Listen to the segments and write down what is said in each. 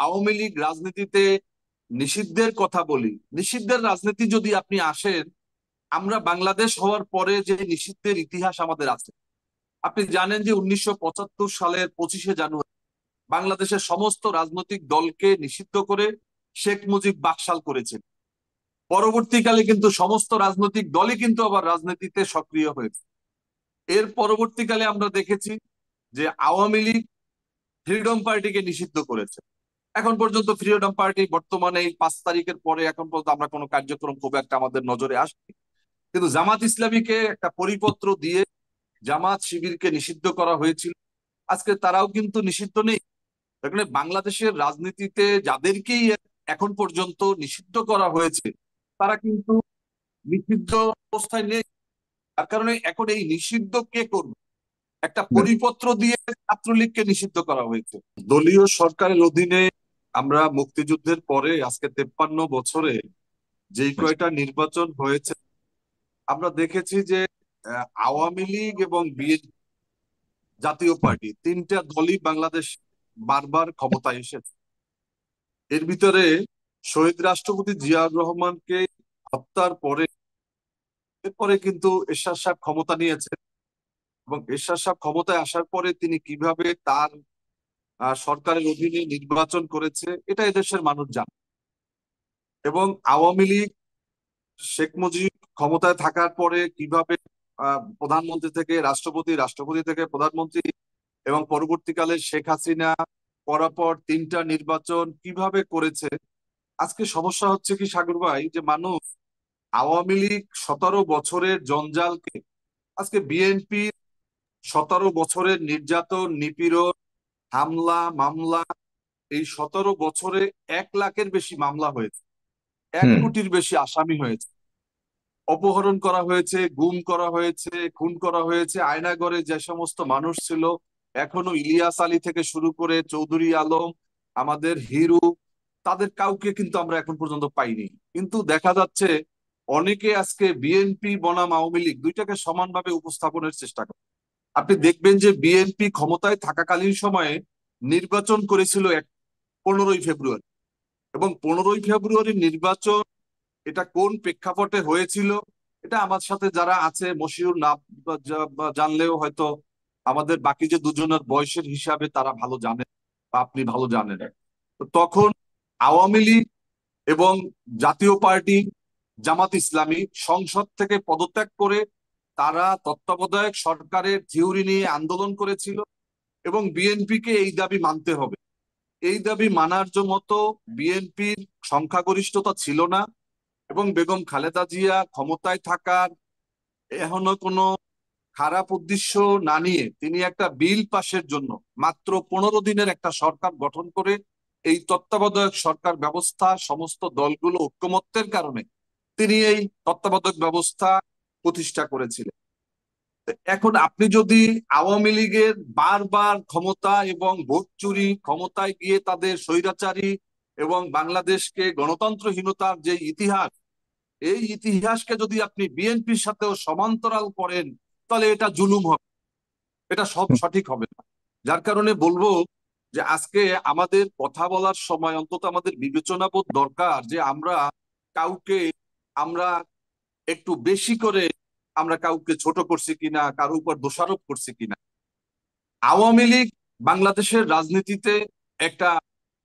আওয়ামী লীগ রাজনীতিতে নিষিদ্ধের কথা বলি। নিষিদ্ধের রাজনীতি যদি আপনি আসেন, আমরা বাংলাদেশ হওয়ার পরে যে নিষিদ্ধের ইতিহাস আমাদের আছে। আপনি জানেন যে 1975 সালের 25শে জানুয়ারি বাংলাদেশের সমস্ত রাজনৈতিক দলকে নিষিদ্ধ করে শেখ মুজিব বাকশাল করেছেন। পরবর্তীকালে কিন্তু সমস্ত রাজনৈতিক দলই কিন্তু আবার রাজনীতিতে সক্রিয় হয়েছে। এর পরবর্তীকালে আমরা দেখেছি যে আওয়ামী লীগ ফ্রিডম পার্টিকে নিষিদ্ধ করেছে। এখন পর্যন্ত ফ্রিডম পার্টি বর্তমানে এই 5 তারিখের পরে এখন পর্যন্ত আমরা কোনো কার্যক্রম খুব একটা আমাদের নজরে আসেনি। কিন্তু জামাত ইসলামীকে একটা পরিপত্র দিয়ে জামাত শিবিরকে নিষিদ্ধ করা হয়েছিল। আজকে তারাও কিন্তু নিষিদ্ধ নেই। এখানে বাংলাদেশের রাজনীতিতে যাদেরকেই এখন পর্যন্ত নিষিদ্ধ করা হয়েছে তারা কিন্তু নিষিদ্ধ অবস্থায় নেই। তার কারণে এখন এই নিষিদ্ধ কে করবে? একটা পরিপত্র দিয়ে ছাত্রলীগকে নিষিদ্ধ করা হয়েছে। দলীয় সরকারের অধীনে আমরা মুক্তিযুদ্ধের পরে আজকে 53 বছরে যেই কয়টা নির্বাচন হয়েছে, আমরা দেখেছি যে আওয়ামী লীগ এবং বিএনপি, জাতীয় পার্টি, তিনটা দলই বাংলাদেশ বারবার ক্ষমতায় এসেছে। এর ভিতরে শহীদ রাষ্ট্রপতি জিয়াউর রহমানকে হত্যার পরে এরপরে কিন্তু এরশাদ সাহেব ক্ষমতা নিয়েছে। এবং এরশাদ সাহেব ক্ষমতায় আসার পরে তিনি কিভাবে তার সরকারের অধীনে নির্বাচন করেছে এটা এদেশের মানুষ জানে। এবং আওয়ামী লীগ শেখ মুজিব ক্ষমতায় থাকার পরে কিভাবে প্রধানমন্ত্রী থেকে রাষ্ট্রপতি, রাষ্ট্রপতি থেকে প্রধানমন্ত্রী, এবং পরবর্তীকালে শেখ হাসিনা পরপর তিনটা নির্বাচন কিভাবে করেছে। আজকে সমস্যা হচ্ছে কি সাগর ভাই, যে মানুষ আওয়ামী লীগ 17 বছরের জঞ্জালকে আজকে বিএনপি 17 বছরের নির্যাতন, নিপীড়ন, হামলা, মামলা, এই 17 বছরে 1 লাখের বেশি মামলা হয়েছে, এক হুম। কোটির বেশি আসামি হয়েছে, অপহরণ করা হয়েছে, গুম করা হয়েছে, খুন করা হয়েছে। আয়নাগরে যে সমস্ত মানুষ ছিল, এখনো ইলিয়াস আলী থেকে শুরু করে চৌধুরী আলম, আমাদের হিরু, তাদের কাউকে কিন্তু আমরা এখন পর্যন্ত পাইনি। কিন্তু দেখা যাচ্ছে অনেকে আজকে বিএনপি বনাম আওয়ামী লীগ দুইটাকে সমানভাবে উপস্থাপনের চেষ্টা করে। আপনি দেখবেন যে বিএনপি ক্ষমতায় থাকাকালীন সময়ে নির্বাচন করেছিল 15ই ফেব্রুয়ারি, এবং 15ই ফেব্রুয়ারি নির্বাচন এটা কোন প্রেক্ষাপটে হয়েছিল এটা আমার সাথে যারা আছে মশিউর না বা জানলেও হয়তো আমাদের বাকি যে দুজনের বয়সের হিসাবে তারা ভালো জানে বা আপনি ভালো জানেন। তো তখন আওয়ামী লীগ এবং জাতীয় পার্টি, জামাত ইসলামী সংসদ থেকে পদত্যাগ করে তারা তত্ত্বাবধায়ক সরকারের থিওরি নিয়ে আন্দোলন করেছিল, এবং বিএনপিকে এই দাবি মানতে হবে। এই দাবি মানার মতো বিএনপির সংখ্যাগরিষ্ঠতা ছিল না, এবং বেগম খালেদা জিয়া ক্ষমতায় থাকার এখনো কোনো খারাপ উদ্দেশ্য না নিয়ে তিনি একটা বিল পাশের জন্য মাত্র 15 দিনের একটা সরকার গঠন করে এই তত্ত্বাবধায়ক সরকার ব্যবস্থা সমস্ত দলগুলো ঐক্যমত্যের কারণে তিনি এই তত্ত্বাবধায়ক ব্যবস্থা প্রতিষ্ঠা করেছিলেন। এখন আপনি যদি আওয়ামী লীগের বারবার ক্ষমতা এবং ভোট চুরি, ক্ষমতায় গিয়ে তাদের স্বৈরাচারী এবং বাংলাদেশকে গণতন্ত্রহীনতার যে ইতিহাস, এই ইতিহাসকে যদি আপনি বিএনপির সাথেও সমান্তরাল করেন, তাহলে এটা জুলুম হবে, এটা সব সঠিক হবে না। যার কারণে বলবো যে আজকে আমাদের কথা বলার সময় অন্তত আমাদের বিবেচনাবোধ দরকার, যে আমরা কাউকে আমরা একটু বেশি করে আমরা কাউকে ছোট করছি কিনা, কারো উপর দোষারোপ করছি কিনা। আওয়ামী লীগ বাংলাদেশের রাজনীতিতে একটা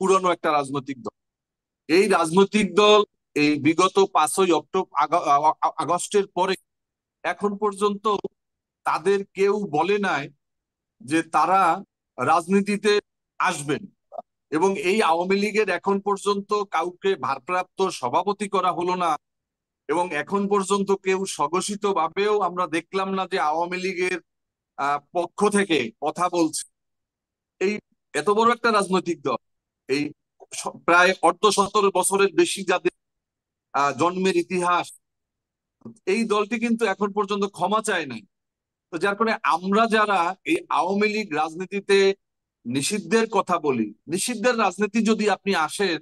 পুরনো একটা রাজনৈতিক দল। এই রাজনৈতিক দল এই বিগত 5ই আগস্টের পরে এখন পর্যন্ত তাদের কেউ বলে নাই যে তারা রাজনীতিতে আসবেন। এবং এই আওয়ামী লীগের এখন পর্যন্ত কাউকে ভারপ্রাপ্ত সভাপতি করা হলো না, এবং এখন পর্যন্ত কেউ স্বঘোষিত ভাবেও আমরা দেখলাম না যে আওয়ামী লীগের পক্ষ থেকে কথা বলছে। এই এত বড় একটা রাজনৈতিক দল, এই প্রায় অর্ধ 17 বছরের বেশি যাদের জন্মের ইতিহাস, এই দলটি কিন্তু এখন পর্যন্ত ক্ষমা চায় নাই। তো যার কারণে আমরা যারা এই আওয়ামী লীগ রাজনীতিতে নিষিদ্ধের কথা বলি, নিষিদ্ধের রাজনীতি যদি আপনি আসেন,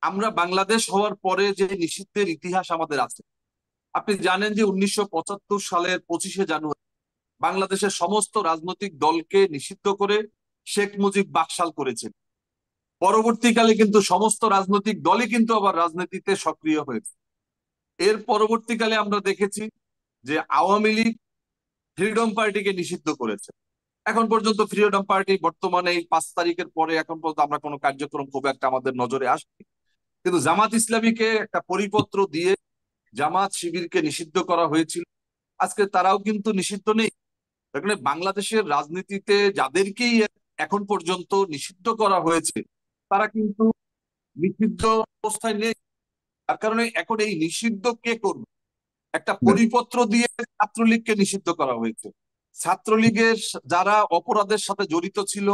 আমরা বাংলাদেশ হওয়ার পরে যে নিষিদ্ধের ইতিহাস আমাদের আছে। আপনি জানেন যে 1975 সালের 25শে জানুয়ারি বাংলাদেশের সমস্ত রাজনৈতিক দলকে নিষিদ্ধ করে শেখ মুজিব বাকশাল করেছেন। পরবর্তীকালে কিন্তু সমস্ত রাজনৈতিক দলই কিন্তু আবার রাজনীতিতে সক্রিয় হয়েছে। এর পরবর্তীকালে আমরা দেখেছি যে আওয়ামী লীগ ফ্রিডম পার্টিকে নিষিদ্ধ করেছে। এখন পর্যন্ত ফ্রিডম পার্টি বর্তমানে এই 5 তারিখের পরে এখন পর্যন্ত আমরা কোনো কার্যক্রম খুব একটা আমাদের নজরে আসেনি। কিন্তু জামাত ইসলামীকে একটা পরিপত্র দিয়ে জামাত শিবিরকে নিষিদ্ধ করা হয়েছিল। আজকে তারাও কিন্তু নিষিদ্ধ নেই। এখানে বাংলাদেশের রাজনীতিতে যাদেরকেই এখন পর্যন্ত নিষিদ্ধ করা হয়েছে তারা কিন্তু নিষিদ্ধ অবস্থায় নেই। তার কারণে এখন এই নিষিদ্ধ কে করবে? একটা পরিপত্র দিয়ে ছাত্রলীগকে নিষিদ্ধ করা হয়েছে। ছাত্রলীগের যারা অপরাধের সাথে জড়িত ছিল,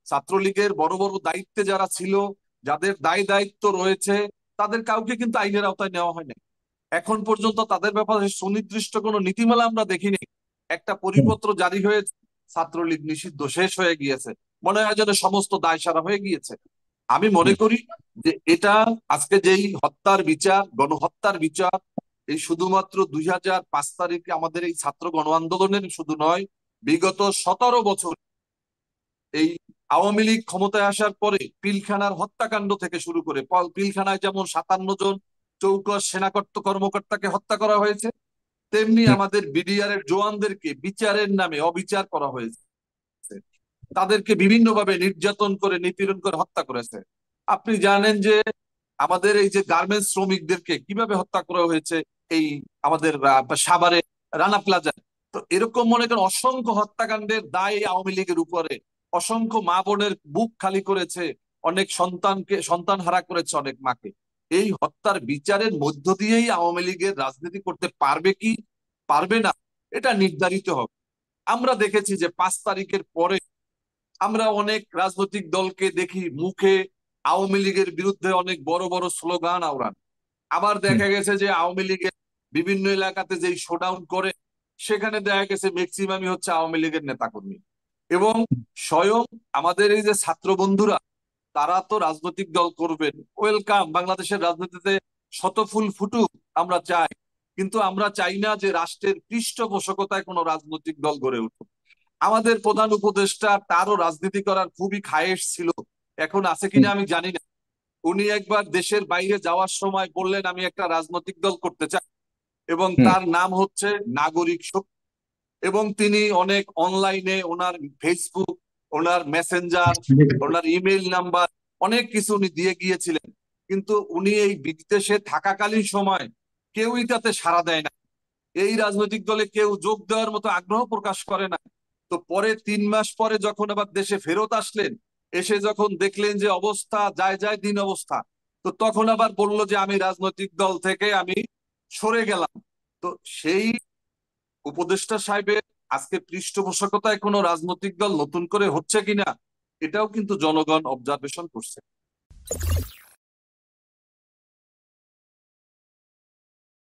ছাত্রলীগের বড় বড় দায়িত্বে যারা ছিল, যাদের দায় দায়িত্ব রয়েছে, তাদের কাউকে কিন্তু আইনের আওতায় নেওয়া হয় না। এখন পর্যন্ত তাদের ব্যাপারে সুনির্দিষ্ট কোনো নীতিমালা আমরা দেখিনি। একটা পরিপত্র জারি হয়েছে, ছাত্রলীগ নিষিদ্ধ, শেষ হয়ে গিয়েছে, মনে হয় যেন সমস্ত দায় সারা হয়ে গিয়েছে। আমি মনে করি যে এটা আজকে যেই হত্যার বিচার, গণহত্যার বিচার, এই শুধুমাত্র 2005 তারিখে আমাদের এই ছাত্র গণ আন্দোলনের শুধু নয়, বিগত 17 বছর এই আওয়ামী লীগ ক্ষমতায় আসার পরে পিলখানার হত্যাকাণ্ড থেকে শুরু করে, পিলখানায় যেমন 57 জন চৌকস কর্মকর্তাকে হত্যা করা হয়েছে, তেমনি আমাদের বিডিআর এর জওয়ানদেরকে বিচারের নামে অবিচার করা হয়েছে। তাদেরকে বিভিন্নভাবে নির্যাতন করে, নিপীড়ন করে হত্যা করেছে। আপনি জানেন যে আমাদের এই যে গার্মেন্টস শ্রমিকদেরকে কিভাবে হত্যা করা হয়েছে এই আমাদের সাভারে রানা প্লাজায়। তো এরকম মনে করেন অসংখ্য হত্যাকাণ্ডের দায় আওয়ামী লীগের উপরে। অসংখ্য মা বোনের বুক খালি করেছে, অনেক সন্তান হারা করেছে অনেক মাকে। এই হত্যার বিচারের মধ্য দিয়েই আওয়ামী লীগের রাজনীতি করতে পারবে কি পারবে না, এটা নির্ধারিত হবে। আমরা দেখেছি যে 5 তারিখের পরে আমরা অনেক রাজনৈতিক দলকে দেখি মুখে আওয়ামী লীগের বিরুদ্ধে অনেক বড় বড় স্লোগান আওড়ান। আবার দেখা গেছে যে আওয়ামী লীগের বিভিন্ন এলাকাতে যেই শোডাউন করে, সেখানে দেখা গেছে ম্যাক্সিমামই হচ্ছে আওয়ামী লীগের নেতাকর্মী। এবং স্বয়ং আমাদের এই যে ছাত্র বন্ধুরা, তারা তো রাজনৈতিক দল করবেন, ওয়েলকাম, বাংলাদেশের রাজনীতিতে শত ফুল ফুটুক, আমরা চাই। কিন্তু আমরা চাই না যে রাষ্ট্রের পৃষ্ঠপোষকতায় কোনো রাজনৈতিক দল গড়ে উঠুক। আমাদের প্রধান উপদেষ্টা, তারও রাজনীতি করার খুবই খায়েশ ছিল, এখন আছে কিনা আমি জানি না। উনি একবার দেশের বাইরে যাওয়ার সময় বললেন আমি একটা রাজনৈতিক দল করতে চাই, এবং তার নাম হচ্ছে নাগরিক শক্তি। এবং তিনি অনেক অনলাইনে ওনার ফেসবুক, ওনার মেসেঞ্জার, ওনার ইমেইল নাম্বার, অনেক কিছু উনি দিয়ে গিয়েছিলেন। কিন্তু উনি এই বিদেশে থাকাকালীন সময় কেউই তাতে সাড়া দেয় না। এই রাজনৈতিক দলে কেউ যোগ দেওয়ার মতো আগ্রহ প্রকাশ করে না। তো পরে 3 মাস পরে যখন আবার দেশে ফেরত আসলেন, এসে যখন দেখলেন যে অবস্থা যায় যায় দিন অবস্থা, তো তখন আবার বলল যে আমি রাজনৈতিক দল থেকে আমি সরে গেলাম। তো সেই উপদেষ্টা সাহেবের আজকে পৃষ্ঠপোষকতায় কোনো রাজনৈতিক দল নতুন করে হচ্ছে কিনা, এটাও কিন্তু জনগণ অবজারভেশন করছে।